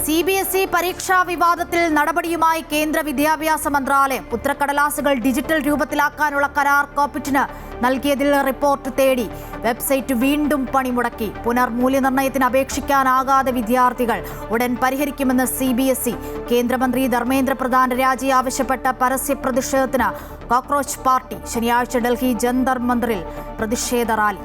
CBSE പരീക്ഷാ വിവാദത്തിൽ നടപടിയുമായി കേന്ദ്ര വിദ്യാഭ്യാസ മന്ത്രാലയം. ഉത്തരക്കടലാസുകൾ ഡിജിറ്റൽ രൂപത്തിലാക്കാനുള്ള കരാർ കോപ്പറ്റിന് നൽകിയതിൽ റിപ്പോർട്ട് തേടി. വെബ്സൈറ്റ് വീണ്ടും പണിമുടക്കി. പുനർമൂല്യനിർണ്ണയത്തിന് അപേക്ഷിക്കാനാകാതെ വിദ്യാർത്ഥികൾ. ഉടൻ പരിഹരിക്കുമെന്ന് CBSE. കേന്ദ്രമന്ത്രി ധർമ്മേന്ദ്ര പ്രധാന്റെ രാജി ആവശ്യപ്പെട്ട പരസ്യ പ്രതിഷേധത്തിന് കോക്രോച്ച് പാർട്ടി. ശനിയാഴ്ച ഡൽഹി ജന്തർ മന്ദിറിൽ പ്രതിഷേധ റാലി.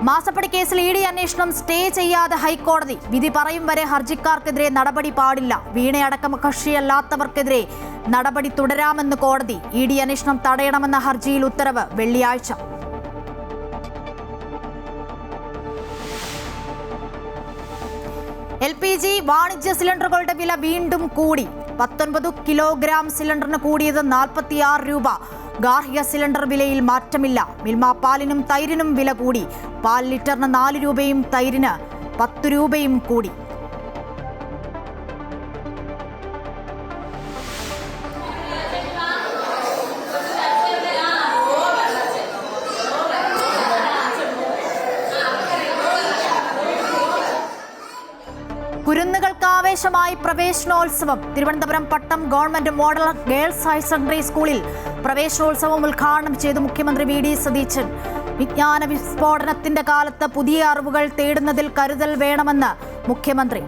മാസപ്പടി കേസിൽ ED അന്വേഷണം സ്റ്റേ ചെയ്യാതെ ഹൈക്കോടതി. വിധി പറയും വരെ ഹർജിക്കാർക്കെതിരെ നടപടി പാടില്ല. വീണയടക്കം കക്ഷിയല്ലാത്തവർക്കെതിരെ നടപടി തുടരാമെന്ന് കോടതി. ED അന്വേഷണം തടയണമെന്ന ഹർജിയിൽ ഉത്തരവ് വെള്ളിയാഴ്ച. LPG വാണിജ്യ സിലിണ്ടറുകളുടെ വില വീണ്ടും കൂടി. 19 കിലോഗ്രാം സിലിണ്ടറിന് കൂടിയത് 46 രൂപ. ഗാർഹിക സിലിണ്ടർ വിലയിൽ മാറ്റമില്ല. മിൽമ പാലിനും തൈരിനും വില കൂടി. പാൽ ലിറ്ററിന് 4 രൂപയും തൈരിന് 10 രൂപയും കൂടി. കുരുന്നുകൾക്ക് ആവേശമായി പ്രവേശനോത്സവം. Thiruvananthapuram Pattom government model girls higher secondary സ്കൂളിൽ പ്രവേശനോത്സവം ഉദ്ഘാടനം ചെയ്തു മുഖ്യമന്ത്രി VD സതീശൻ. വിജ്ഞാന വിസ്ഫോടനത്തിന്റെ കാലത്ത് പുതിയ അറിവുകൾ തേടുന്നതിൽ കരുതൽ വേണമെന്ന് മുഖ്യമന്ത്രി.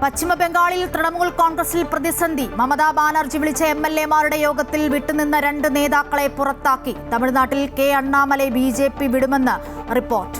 പശ്ചിമബംഗാളിൽ തൃണമൂൽ കോൺഗ്രസിൽ പ്രതിസന്ധി. മമതാ ബാനർജി വിളിച്ച MLA-മാരുടെ യോഗത്തിൽ വിട്ടുനിന്ന 2 നേതാക്കളെ പുറത്താക്കി. തമിഴ്നാട്ടിൽ K അണ്ണാമലൈ BJP വിടുമെന്ന് റിപ്പോർട്ട്.